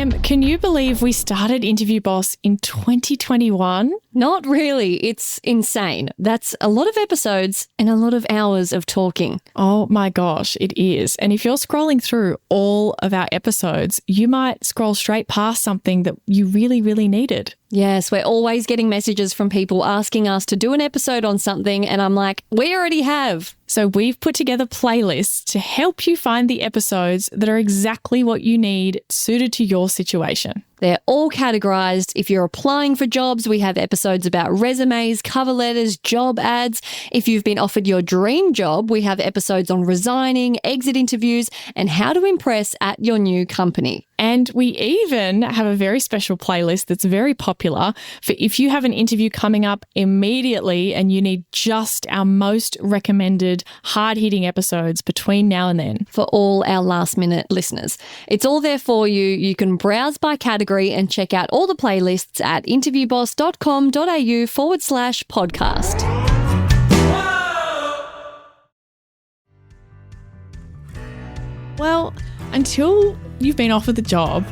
Can you believe we started Interview Boss in 2021? Not really. It's insane. That's a lot of episodes and a lot of hours of talking. Oh my gosh, it is. And if you're scrolling through all of our episodes, you might scroll straight past something that you really, really needed. Yes, we're always getting messages from people asking us to do an episode on something, and I'm like, we already have. So we've put together playlists to help you find the episodes that are exactly what you need, suited to your situation. They're all categorized. If you're applying for jobs, we have episodes about resumes, cover letters, job ads. If you've been offered your dream job, we have episodes on resigning, exit interviews, and how to impress at your new company. And we even have a very special playlist that's very popular for if you have an interview coming up immediately and you need just our most recommended hard-hitting episodes between now and then. For all our last-minute listeners. It's all there for you. You can browse by category and check out all the playlists at interviewboss.com.au/podcast. Well, until you've been offered the job,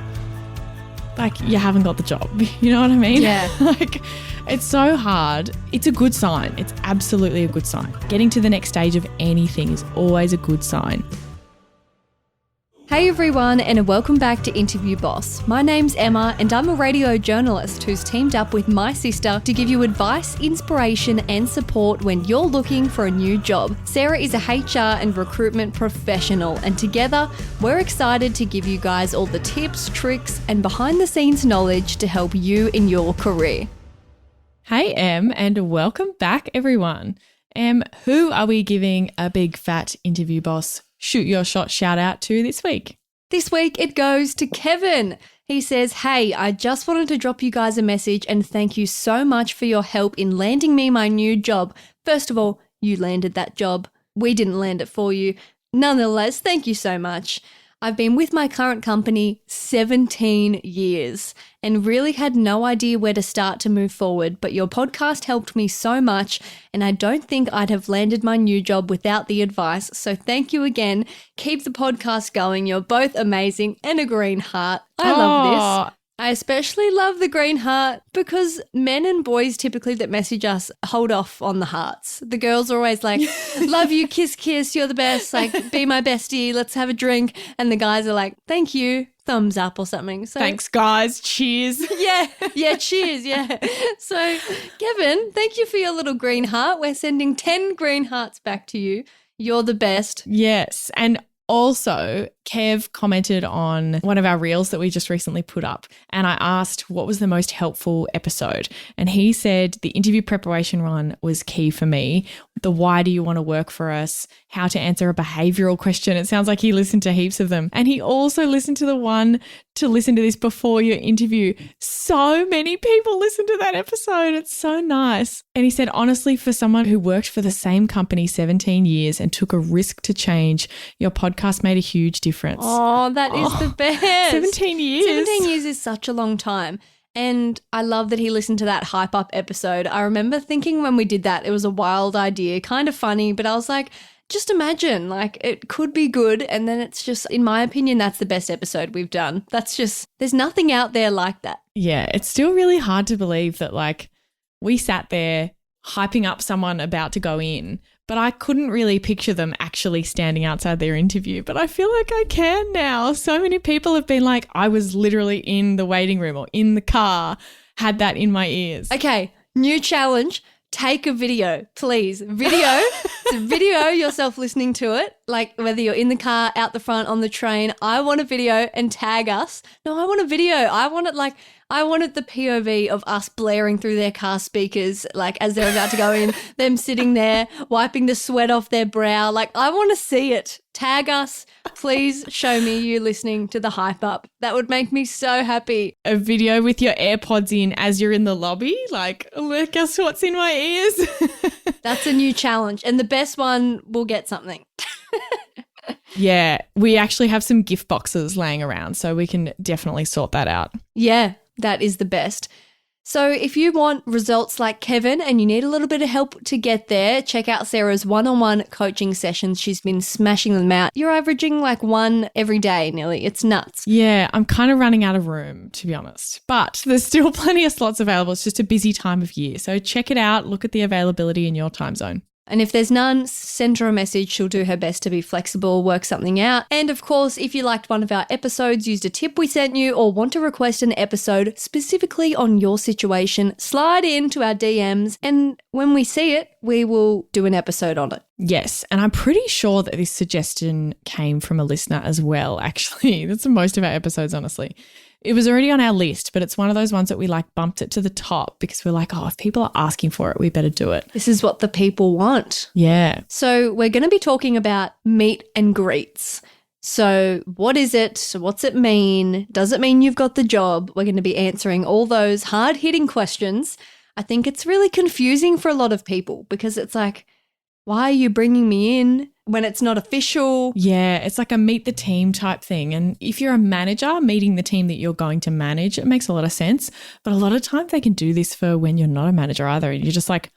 like, you haven't got the job. You know what I mean? Yeah. Like, it's so hard. It's a good sign. It's absolutely a good sign. Getting to the next stage of anything is always a good sign. Hey everyone, and welcome back to Interview Boss. My name's Emma, and I'm a radio journalist who's teamed up with my sister to give you advice, inspiration, and support when you're looking for a new job. Sarah is a HR and recruitment professional, and together we're excited to give you guys all the tips, tricks, and behind-the-scenes knowledge to help you in your career. Hey, Em, and welcome back, everyone. Em, who are we giving a big fat Interview Boss shoot your shot shout out to this week? This week it goes to Kevin. He says, hey, I just wanted to drop you guys a message and thank you so much for your help in landing me my new job. First of all, you landed that job. We didn't land it for you. Nonetheless, thank you so much. I've been with my current company 17 years and really had no idea where to start to move forward, but your podcast helped me so much and I don't think I'd have landed my new job without the advice, so thank you again. Keep the podcast going. You're both amazing and a green heart. I love this. I especially love the green heart because men and boys typically that message us hold off on the hearts. The girls are always like, love you, kiss, kiss, you're the best, like, be my bestie, let's have a drink. And the guys are like, thank you, thumbs up or something. So thanks, guys. Cheers. Yeah, cheers, yeah. So, Kevin, thank you for your little green heart. We're sending 10 green hearts back to you. You're the best. Yes, and also, Kev commented on one of our reels that we just recently put up, and I asked what was the most helpful episode, and he said the interview preparation one was key for me. The why do you want to work for us, how to answer a behavioural question. It sounds like he listened to heaps of them. And he also listened to the one to listen to this before your interview. So many people listened to that episode. It's so nice. And he said, honestly, for someone who worked for the same company 17 years and took a risk to change, your podcast made a huge difference. Oh, that is the best. 17 years. 17 years is such a long time. And I love that he listened to that hype up episode. I remember thinking when we did that, it was a wild idea, kind of funny, but I was like, just imagine, like, it could be good. And then it's just, in my opinion, that's the best episode we've done. That's just, there's nothing out there like that. Yeah, it's still really hard to believe that, like, we sat there hyping up someone about to go in, but I couldn't really picture them actually standing outside their interview. But I feel like I can now. So many people have been like, I was literally in the waiting room or in the car, had that in my ears. Okay, new challenge. Take a video, please. Video. So video yourself listening to it, like whether you're in the car, out the front, on the train. I want a video and tag us. No, I want a video. I wanted the POV of us blaring through their car speakers, like as they're about to go in, them sitting there, wiping the sweat off their brow. Like, I want to see it. Tag us. Please show me you listening to the hype up. That would make me so happy. A video with your AirPods in as you're in the lobby. Like, look, guess what's in my ears? That's a new challenge. And the best one will get something. Yeah, we actually have some gift boxes laying around, so we can definitely sort that out. Yeah, that is the best. So if you want results like Kevin and you need a little bit of help to get there, check out Sarah's one-on-one coaching sessions. She's been smashing them out. You're averaging like one every day nearly. It's nuts. Yeah, I'm kind of running out of room, to be honest. But there's still plenty of slots available. It's just a busy time of year. So check it out. Look at the availability in your time zone. And if there's none, send her a message. She'll do her best to be flexible, work something out. And of course, if you liked one of our episodes, used a tip we sent you, or want to request an episode specifically on your situation, slide into our DMs. And when we see it, we will do an episode on it. Yes. And I'm pretty sure that this suggestion came from a listener as well, actually. That's most of our episodes, honestly. It was already on our list, but it's one of those ones that we like bumped it to the top because we're like, oh, if people are asking for it, we better do it. This is what the people want. Yeah. So we're going to be talking about meet and greets. So what is it? What's it mean? Does it mean you've got the job? We're going to be answering all those hard-hitting questions. I think it's really confusing for a lot of people because it's like, why are you bringing me in when it's not official? Yeah, it's like a meet the team type thing. And if you're a manager, meeting the team that you're going to manage, it makes a lot of sense. But a lot of times they can do this for when you're not a manager either. And you're just like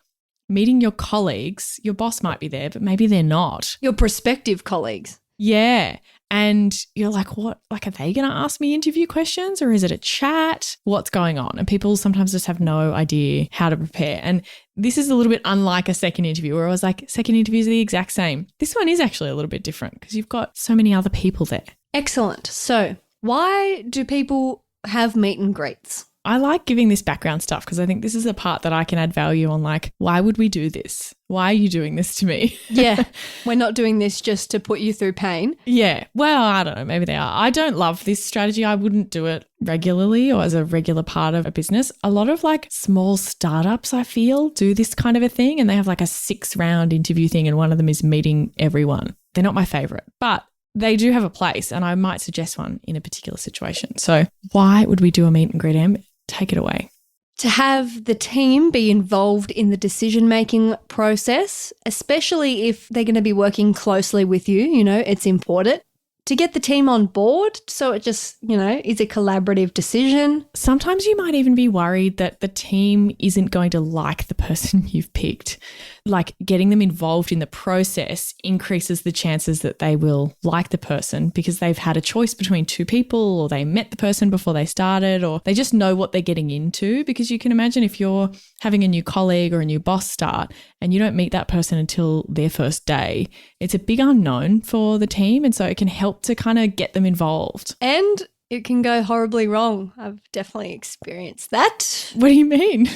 meeting your colleagues. Your boss might be there, but maybe they're not. Your prospective colleagues. Yeah. And you're like, what? Like, are they going to ask me interview questions or is it a chat? What's going on? And people sometimes just have no idea how to prepare. And this is a little bit unlike a second interview where I was like, second interviews are the exact same. This one is actually a little bit different because you've got so many other people there. Excellent. So why do people have meet and greets? I like giving this background stuff because I think this is a part that I can add value on, like, why would we do this? Why are you doing this to me? Yeah, we're not doing this just to put you through pain. Yeah, well, I don't know, maybe they are. I don't love this strategy. I wouldn't do it regularly or as a regular part of a business. A lot of like small startups, I feel, do this kind of a thing and they have like a 6-round interview thing and one of them is meeting everyone. They're not my favorite, but they do have a place and I might suggest one in a particular situation. So why would we do a meet and greet, Em? Take it away. To have the team be involved in the decision-making process, especially if they're going to be working closely with you, it's important. To get the team on board so it just, is a collaborative decision. Sometimes you might even be worried that the team isn't going to like the person you've picked. Like getting them involved in the process increases the chances that they will like the person because they've had a choice between two people or they met the person before they started or they just know what they're getting into. Because you can imagine if you're having a new colleague or a new boss start and you don't meet that person until their first day, it's a big unknown for the team. And so it can help to kind of get them involved. And it can go horribly wrong. I've definitely experienced that. What do you mean?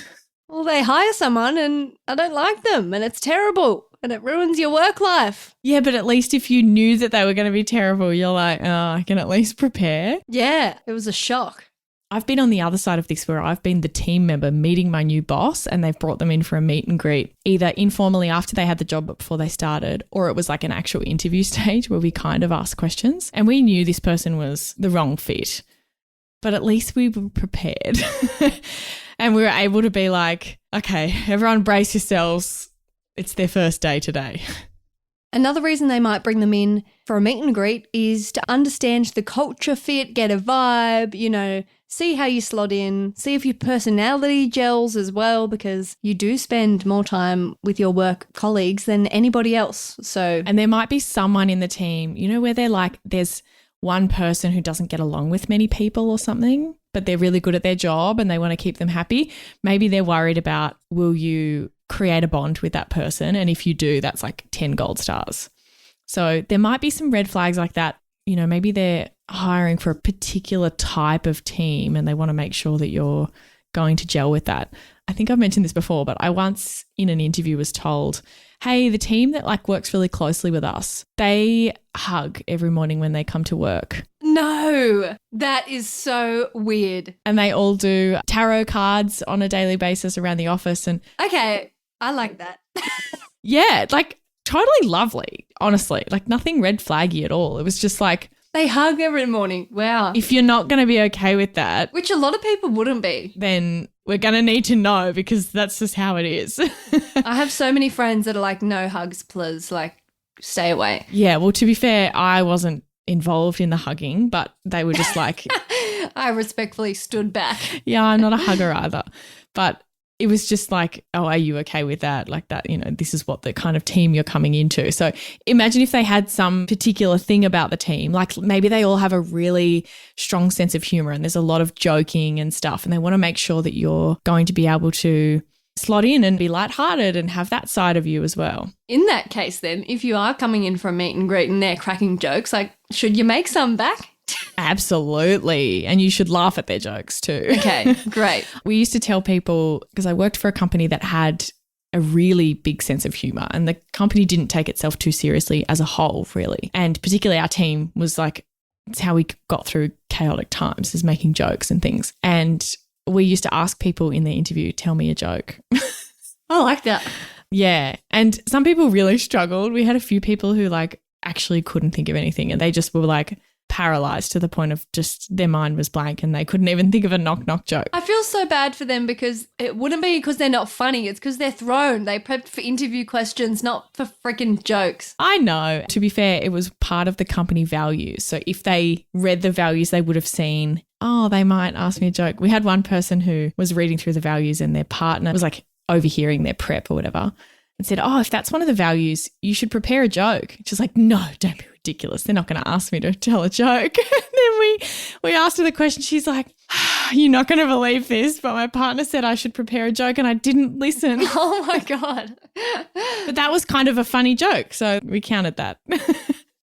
Well, they hire someone and I don't like them and it's terrible and it ruins your work life. Yeah, but at least if you knew that they were going to be terrible, you're like, oh, I can at least prepare. Yeah, it was a shock. I've been on the other side of this where I've been the team member meeting my new boss and they've brought them in for a meet and greet, either informally after they had the job but before they started, or it was like an actual interview stage where we kind of asked questions and we knew this person was the wrong fit, but at least we were prepared. And we were able to be like, okay, everyone brace yourselves. It's their first day today. Another reason they might bring them in for a meet and greet is to understand the culture fit, get a vibe, see how you slot in, see if your personality gels as well, because you do spend more time with your work colleagues than anybody else. And there might be someone in the team, where they're like, there's one person who doesn't get along with many people or something, but they're really good at their job and they want to keep them happy. Maybe they're worried about, will you create a bond with that person? And if you do, that's like 10 gold stars. So there might be some red flags like that. Maybe they're hiring for a particular type of team and they want to make sure that you're going to gel with that. I think I've mentioned this before, but I once in an interview was told, hey, the team that like works really closely with us, they hug every morning when they come to work. No, that is so weird. And they all do tarot cards on a daily basis around the office. And okay, I like that. Yeah, like totally lovely, honestly. Like nothing red flaggy at all. It was just like, they hug every morning. Wow. If you're not going to be okay with that, which a lot of people wouldn't be, then we're going to need to know because that's just how it is. I have so many friends that are like, no hugs, please, like stay away. Yeah, well, to be fair, I wasn't involved in the hugging, but they were just like, I respectfully stood back. Yeah, I'm not a hugger either. But it was just like, oh, are you okay with that? Like that, this is what the kind of team you're coming into. So imagine if they had some particular thing about the team, like maybe they all have a really strong sense of humor and there's a lot of joking and stuff, and they want to make sure that you're going to be able to slot in and be lighthearted and have that side of you as well. In that case then, if you are coming in for a meet and greet and they're cracking jokes, like, should you make some back? Absolutely. And you should laugh at their jokes too. Okay, great. We used to tell people, because I worked for a company that had a really big sense of humor, and the company didn't take itself too seriously as a whole, really. And particularly our team was like, it's how we got through chaotic times, is making jokes and things. And we used to ask people in the interview, tell me a joke. I like that. Yeah. And some people really struggled. We had a few people who like actually couldn't think of anything, and they just were like paralyzed to the point of just their mind was blank and they couldn't even think of a knock joke. I feel so bad for them because it wouldn't be because they're not funny. It's because they're thrown. They prepped for interview questions, not for freaking jokes. I know. To be fair, it was part of the company values. So if they read the values, they would have seen, oh, they might ask me a joke. We had one person who was reading through the values and their partner was like overhearing their prep or whatever and said, oh, if that's one of the values, you should prepare a joke. She's like, no, don't be ridiculous. They're not going to ask me to tell a joke. And then we asked her the question. She's like, you're not going to believe this, but my partner said I should prepare a joke and I didn't listen. Oh my God. But that was kind of a funny joke. So we counted that.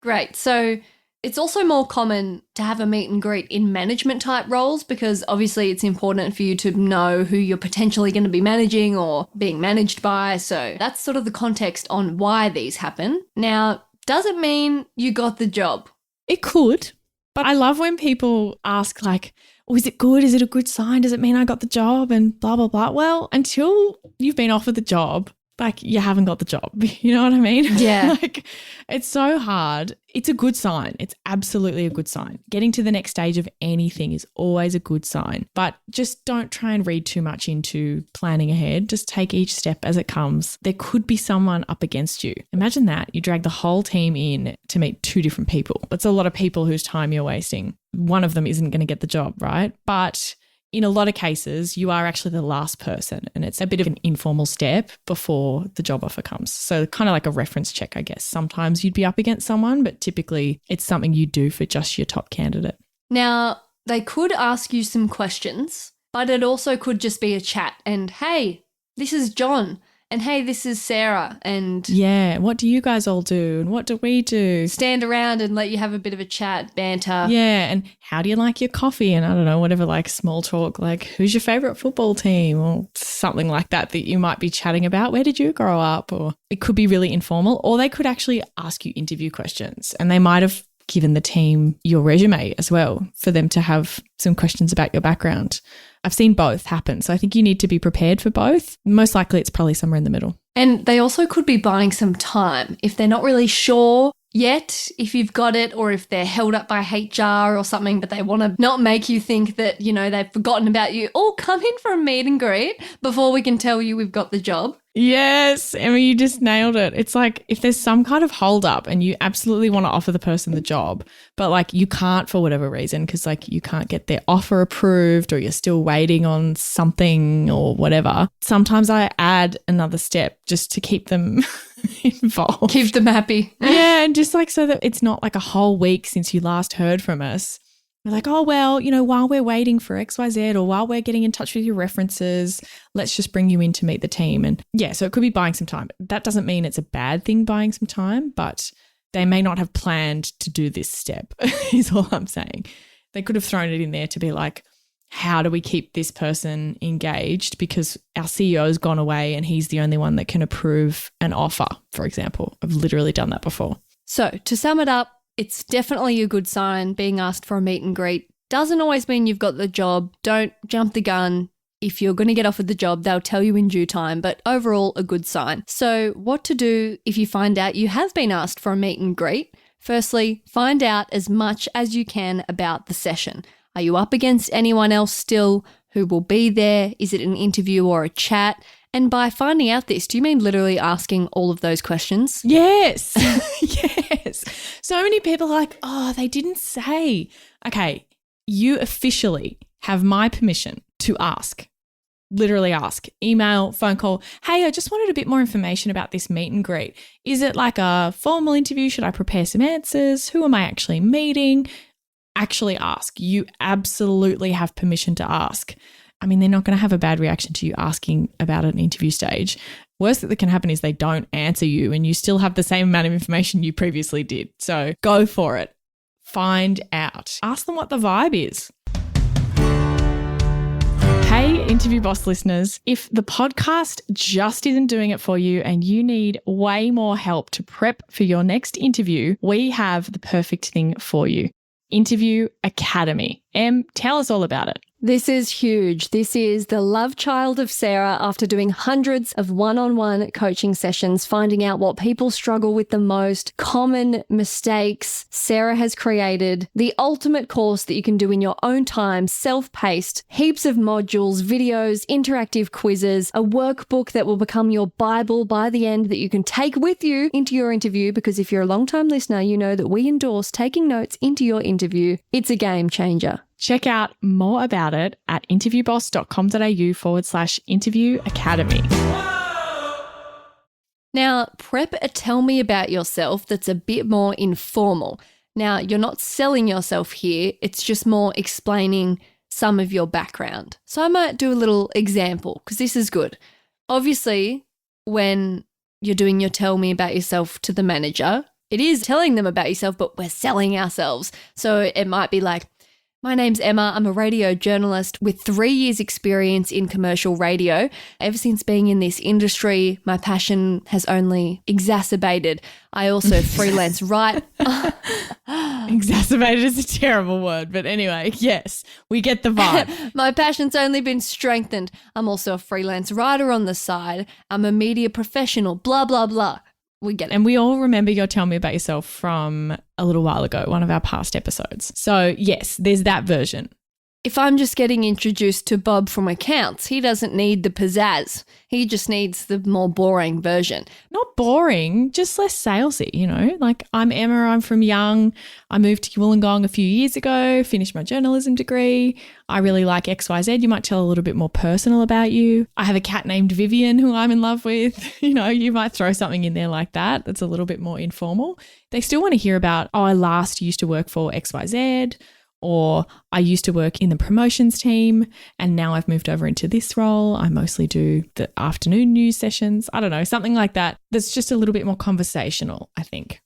Great. So it's also more common to have a meet and greet in management type roles because obviously it's important for you to know who you're potentially going to be managing or being managed by. So that's sort of the context on why these happen. Now, does it mean you got the job? It could, but I love when people ask like, oh, is it good? Is it a good sign? Does it mean I got the job? And blah, blah, blah. Well, until you've been offered the job, like you haven't got the job. You know what I mean? Yeah. Like it's so hard. It's a good sign. It's absolutely a good sign. Getting to the next stage of anything is always a good sign, but just don't try and read too much into planning ahead. Just take each step as it comes. There could be someone up against you. Imagine that. You drag the whole team in to meet two different people. That's a lot of people whose time you're wasting. One of them isn't going to get the job, right? But in a lot of cases, you are actually the last person and it's a bit of an informal step before the job offer comes. So kind of like a reference check, I guess. Sometimes you'd be up against someone, but typically it's something you do for just your top candidate. Now, they could ask you some questions, but it also could just be a chat and, hey, this is John. And hey, this is Sarah. And yeah, what do you guys all do? And what do we do? Stand around and let you have a bit of a chat, banter. Yeah. And how do you like your coffee? And I don't know, whatever, like small talk, like who's your favorite football team or something like that you might be chatting about. Where did you grow up? Or it could be really informal, or they could actually ask you interview questions and they might have given the team your resume as well for them to have some questions about your background. I've seen both happen. So I think you need to be prepared for both. Most likely it's probably somewhere in the middle. And they also could be buying some time if they're not really sure yet if you've got it or if they're held up by HR or something, but they want to not make you think that, you know, they've forgotten about you. Oh, come in for a meet and greet before we can tell you we've got the job. Yes, Emma, you just nailed it. It's like if there's some kind of hold up and you absolutely want to offer the person the job, but like you can't for whatever reason because like you can't get their offer approved or you're still waiting on something or whatever. Sometimes I add another step just to keep them involved. Keep them happy. Yeah, and just like so that it's not like a whole week since you last heard from us. We're like, oh, well, you know, while we're waiting for XYZ or while we're getting in touch with your references, let's just bring you in to meet the team. And yeah, so it could be buying some time. That doesn't mean it's a bad thing buying some time, but they may not have planned to do this step is all I'm saying. They could have thrown it in there to be like, how do we keep this person engaged because our CEO's gone away and he's the only one that can approve an offer, for example. I've literally done that before. So to sum it up, it's definitely a good sign being asked for a meet and greet. Doesn't always mean you've got the job. Don't jump the gun. If you're going to get offered the job, they'll tell you in due time, but overall a good sign. So what to do if you find out you have been asked for a meet and greet? Firstly, find out as much as you can about the session. Are you up against anyone else still? Who will be there? Is it an interview or a chat? And by finding out this, do you mean literally asking all of those questions? Yes. Yes. So many people are like, oh, they didn't say. Okay, you officially have my permission to ask. Literally ask, email, phone call. Hey, I just wanted a bit more information about this meet and greet. Is it like a formal interview? Should I prepare some answers? Who am I actually meeting? Actually ask. You absolutely have permission to ask. I mean, they're not going to have a bad reaction to you asking about an interview stage. Worst that can happen is they don't answer you and you still have the same amount of information you previously did. So go for it. Find out. Ask them what the vibe is. Hey, Interview Boss listeners, if the podcast just isn't doing it for you and you need way more help to prep for your next interview, we have the perfect thing for you. Interview Academy. Em, tell us all about it. This is huge. This is the love child of Sarah after doing hundreds of one-on-one coaching sessions, finding out what people struggle with the most, common mistakes. Sarah has created the ultimate course that you can do in your own time, self-paced, heaps of modules, videos, interactive quizzes, a workbook that will become your Bible by the end that you can take with you into your interview, because if you're a long-time listener, you know that we endorse taking notes into your interview. It's a game changer. Check out more about it at interviewboss.com.au/interview academy. Now, prep a tell me about yourself that's a bit more informal. Now, you're not selling yourself here. It's just more explaining some of your background. So I might do a little example because this is good. Obviously, when you're doing your tell me about yourself to the manager, it is telling them about yourself, but we're selling ourselves. So it might be like, my name's Emma. I'm a radio journalist with 3 years experience in commercial radio. Ever since being in this industry, my passion has only exacerbated. I also freelance write. Exacerbated is a terrible word, but anyway, yes, we get the vibe. My passion's only been strengthened. I'm also a freelance writer on the side. I'm a media professional, blah, blah, blah. We get it. And we all remember your tell me about yourself from a little while ago, one of our past episodes. So yes, there's that version. If I'm just getting introduced to Bob from accounts, he doesn't need the pizzazz. He just needs the more boring version. Not boring, just less salesy, you know? Like, I'm Emma, I'm from Young. I moved to Wollongong a few years ago, finished my journalism degree. I really like XYZ. You might tell a little bit more personal about you. I have a cat named Vivian who I'm in love with. You know, you might throw something in there like that that's a little bit more informal. They still want to hear about, oh, I last used to work for XYZ, or I used to work in the promotions team and now I've moved over into this role. I mostly do the afternoon news sessions. I don't know, something like that. That's just a little bit more conversational, I think.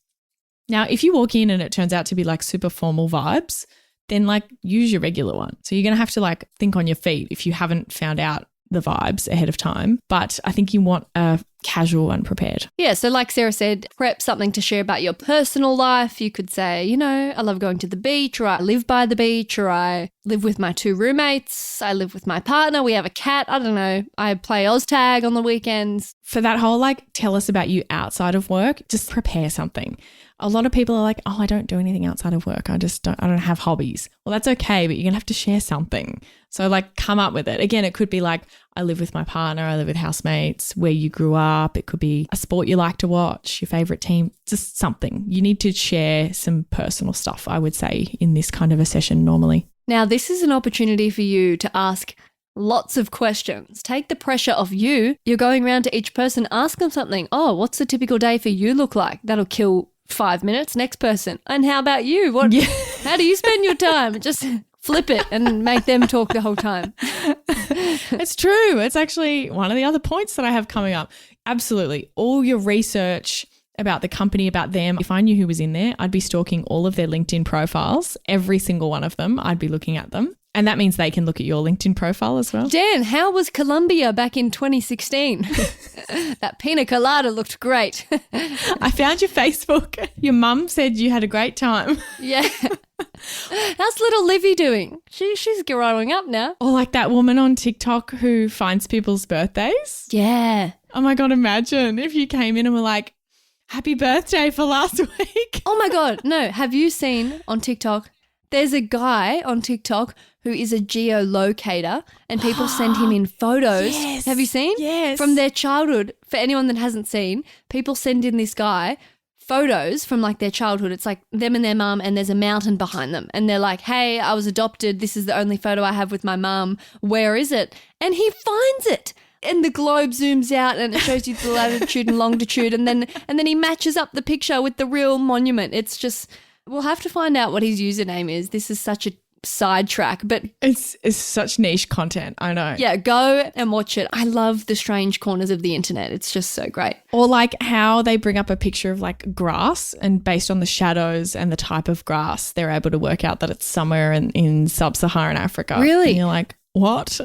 Now, if you walk in and it turns out to be like super formal vibes, then like use your regular one. So you're going to have to like think on your feet if you haven't found out the vibes ahead of time. But I think you want a casual and prepared. Yeah, so like Sarah said, prep something to share about your personal life. You could say, you know, I love going to the beach, or I live by the beach, or I live with my 2 roommates, I live with my partner, we have a cat, I don't know, I play OzTag on the weekends. For that whole like tell us about you outside of work, just prepare something. A lot of people are like, oh, I don't do anything outside of work. I don't have hobbies. Well, that's okay, but you're going to have to share something. So like come up with it. Again, it could be like, I live with my partner, I live with housemates, where you grew up. It could be a sport you like to watch, your favorite team, just something. You need to share some personal stuff, I would say, in this kind of a session normally. Now, this is an opportunity for you to ask lots of questions. Take the pressure off you. You're going around to each person, ask them something. Oh, what's the typical day for you look like? That'll kill 5 minutes. Next person. And how about you? How do you spend your time? Just flip it and make them talk the whole time. It's true. It's actually one of the other points that I have coming up. Absolutely. All your research about the company, about them. If I knew who was in there, I'd be stalking all of their LinkedIn profiles, every single one of them. I'd be looking at them. And that means they can look at your LinkedIn profile as well. Dan, how was Colombia back in 2016? That pina colada looked great. I found your Facebook. Your mum said you had a great time. Yeah. How's little Livy doing? She's growing up now. Or like that woman on TikTok who finds people's birthdays. Yeah. Oh my God, imagine if you came in and were like, happy birthday for last week. Oh my God. No, have you seen on TikTok? There's a guy on TikTok who is a geolocator and people send him in photos. Yes. Have you seen? Yes. From their childhood. For anyone that hasn't seen, people send in this guy photos from like their childhood. It's like them and their mum, and there's a mountain behind them. And they're like, hey, I was adopted. This is the only photo I have with my mum. Where is it? And he finds it. And the globe zooms out and it shows you the latitude and longitude. And then he matches up the picture with the real monument. It's just, we'll have to find out what his username is. This is such a sidetrack, but it's such niche content. I know. Yeah, go and watch it. I love the strange corners of the internet. It's just so great. Or like how they bring up a picture of like grass, and based on the shadows and the type of grass, they're able to work out that it's somewhere in sub-Saharan Africa. Really? And you're like, what?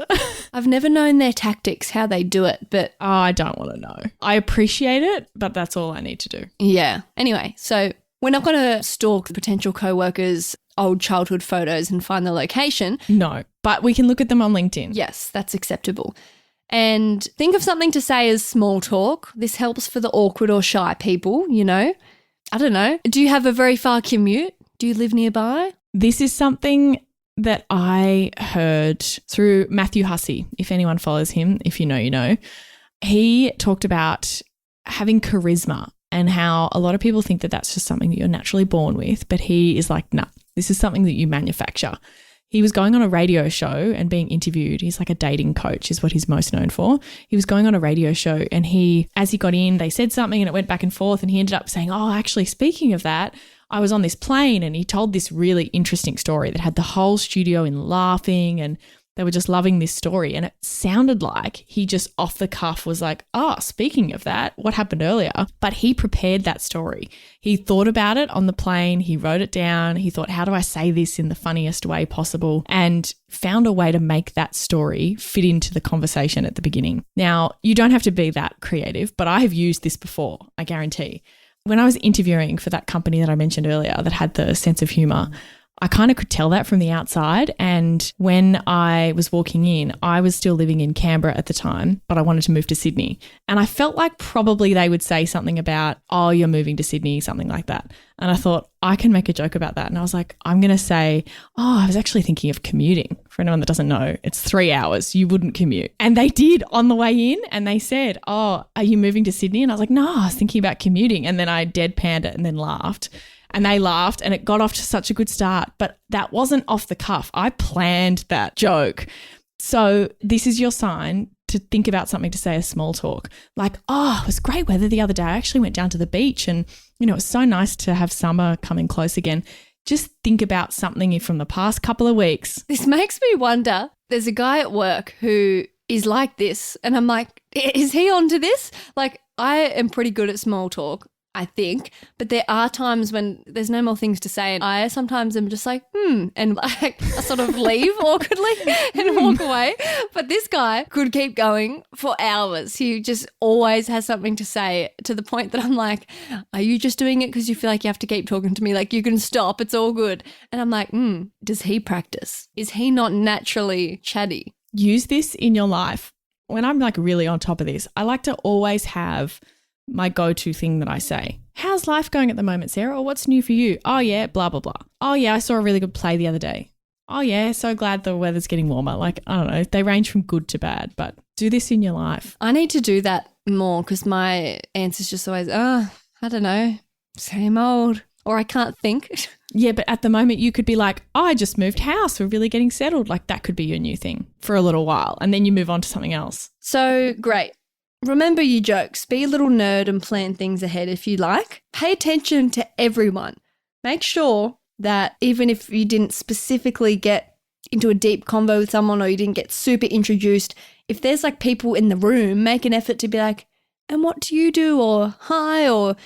I've never known their tactics, how they do it, but I don't want to know. I appreciate it, but that's all I need to do. Yeah. Anyway, so we're not going to stalk potential co-workers' old childhood photos and find the location. No, but we can look at them on LinkedIn. Yes, that's acceptable. And think of something to say as small talk. This helps for the awkward or shy people, you know. I don't know. Do you have a very far commute? Do you live nearby? This is something that I heard through Matthew Hussey. If anyone follows him, if you know, you know. He talked about having charisma and how a lot of people think that that's just something that you're naturally born with. But he is like, nah, this is something that you manufacture. He was going on a radio show and being interviewed. He's like a dating coach is what he's most known for. He was going on a radio show and as he got in, they said something and it went back and forth, and he ended up saying, oh, actually, speaking of that, I was on this plane, and he told this really interesting story that had the whole studio in laughing, and they were just loving this story. And it sounded like he just off the cuff was like, oh, speaking of that, what happened earlier? But he prepared that story. He thought about it on the plane. He wrote it down. He thought, how do I say this in the funniest way possible? And found a way to make that story fit into the conversation at the beginning. Now, you don't have to be that creative, but I have used this before, I guarantee. When I was interviewing for that company that I mentioned earlier that had the sense of humor, I kind of could tell that from the outside. And when I was walking in, I was still living in Canberra at the time, but I wanted to move to Sydney. And I felt like probably they would say something about, oh, you're moving to Sydney, something like that. And I thought, I can make a joke about that. And I was like, I'm going to say, oh, I was actually thinking of commuting. For anyone that doesn't know, it's 3 hours. You wouldn't commute. And they did on the way in, and they said, oh, are you moving to Sydney? And I was like, no, I was thinking about commuting. And then I deadpanned it and then laughed. And they laughed, and it got off to such a good start. But that wasn't off the cuff. I planned that joke. So this is your sign to think about something to say as small talk. Like, oh, it was great weather the other day. I actually went down to the beach, and, you know, it was so nice to have summer coming close again. Just think about something from the past couple of weeks. This makes me wonder, there's a guy at work who is like this, and I'm like, is he onto this? Like, I am pretty good at small talk, I think, but there are times when there's no more things to say, and I sometimes am just like, and like I sort of leave awkwardly and walk away. But this guy could keep going for hours. He just always has something to say, to the point that I'm like, are you just doing it because you feel like you have to keep talking to me? Like, you can stop, it's all good. And I'm like, does he practice? Is he not naturally chatty? Use this in your life. When I'm like really on top of this, I like to always have my go-to thing that I say. How's life going at the moment, Sarah? Or what's new for you? Oh yeah, blah, blah, blah. Oh yeah, I saw a really good play the other day. Oh yeah, so glad the weather's getting warmer. Like, I don't know, they range from good to bad, but do this in your life. I need to do that more, because my answer's just always, I don't know, same old, or I can't think. Yeah, but at the moment you could be like, oh, I just moved house. We're really getting settled. Like, that could be your new thing for a little while, and then you move on to something else. So great. Remember your jokes. Be a little nerd and plan things ahead if you like. Pay attention to everyone. Make sure that even if you didn't specifically get into a deep convo with someone, or you didn't get super introduced, if there's like people in the room, make an effort to be like, and what do you do? Or hi, or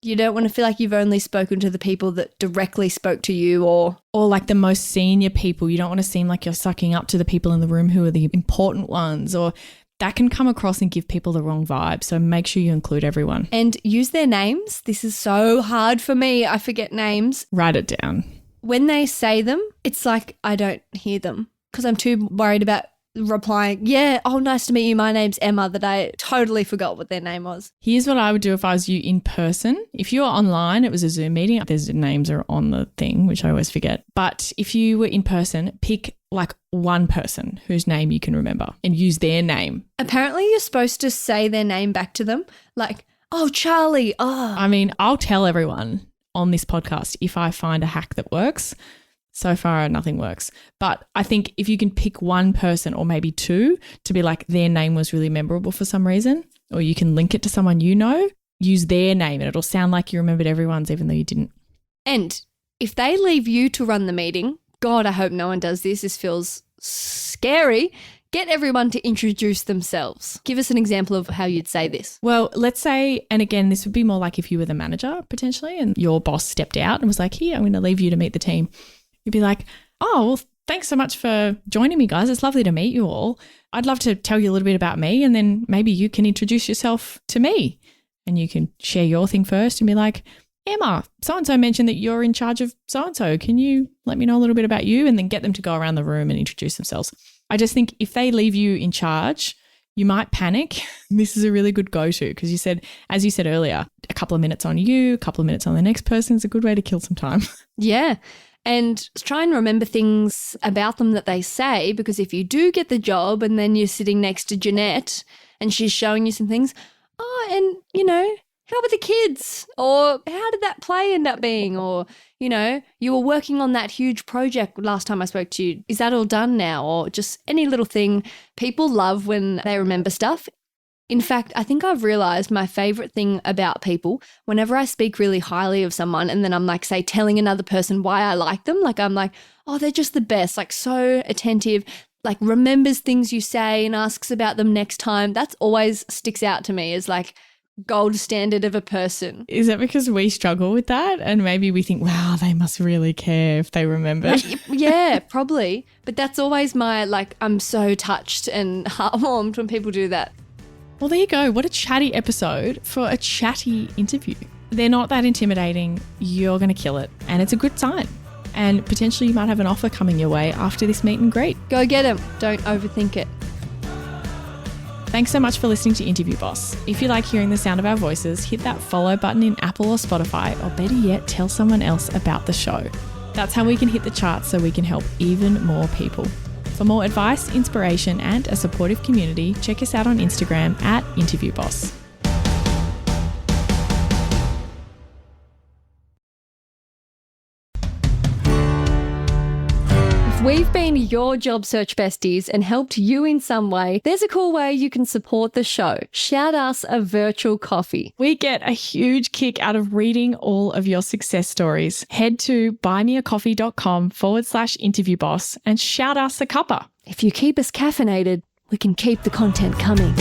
you don't want to feel like you've only spoken to the people that directly spoke to you, or like the most senior people. You don't want to seem like you're sucking up to the people in the room who are the important ones, or that can come across and give people the wrong vibe. So make sure you include everyone. And use their names. This is so hard for me. I forget names. Write it down. When they say them, it's like I don't hear them because I'm too worried about replying, yeah, oh, nice to meet you. My name's Emma, that I totally forgot what their name was. Here's what I would do if I was you in person. If you were online, it was a Zoom meeting. Their names are on the thing, which I always forget. But if you were in person, pick like one person whose name you can remember and use their name. Apparently you're supposed to say their name back to them. Like, Oh, Charlie. Oh. I mean, I'll tell everyone on this podcast if I find a hack that works. So far, nothing works. But I think if you can pick one person or maybe two to be like their name was really memorable for some reason, or you can link it to someone you know, use their name and it'll sound like you remembered everyone's even though you didn't. And if they leave you to run the meeting, God, I hope no one does this. This feels scary. Get everyone to introduce themselves. Give us an example of how you'd say this. Well, let's say, and again, this would be more like if you were the manager potentially and your boss stepped out and was like, here, I'm going to leave you to meet the team. You'd be like, oh, well, thanks so much for joining me, guys. It's lovely to meet you all. I'd love to tell you a little bit about me and then maybe you can introduce yourself to me and you can share your thing first and be like, Emma, so-and-so mentioned that you're in charge of so-and-so. Can you let me know a little bit about you? And then get them to go around the room and introduce themselves. I just think if they leave you in charge, you might panic. This is a really good go-to because you said, as you said earlier, a couple of minutes on you, a couple of minutes on the next person is a good way to kill some time. Yeah. And try and remember things about them that they say, because if you do get the job and then you're sitting next to Jeanette and she's showing you some things, oh, and, you know, how were the kids? Or how did that play end up being? Or, you know, you were working on that huge project last time I spoke to you. Is that all done now? Or just any little thing. People love when they remember stuff. In fact, I think I've realized my favorite thing about people, whenever I speak really highly of someone and then I'm like, say, telling another person why I like them, like I'm like, oh, they're just the best, like so attentive, like remembers things you say and asks about them next time. That's always sticks out to me as like gold standard of a person. Is that because we struggle with that? And maybe we think, wow, they must really care if they remember. Yeah, probably. But that's always my, like, I'm so touched and heartwarmed when people do that. Well, there you go. What a chatty episode for a chatty interview. They're not that intimidating. You're going to kill it. And it's a good sign. And potentially you might have an offer coming your way after this meet and greet. Go get them. Don't overthink it. Thanks so much for listening to Interview Boss. If you like hearing the sound of our voices, hit that follow button in Apple or Spotify, or better yet, tell someone else about the show. That's how we can hit the charts so we can help even more people. For more advice, inspiration, and a supportive community, check us out on Instagram at InterviewBoss. We've been your job search besties and helped you in some way. There's a cool way you can support the show. Shout us a virtual coffee. We get a huge kick out of reading all of your success stories. Head to buymeacoffee.com/interviewboss and shout us a cuppa. If you keep us caffeinated, we can keep the content coming.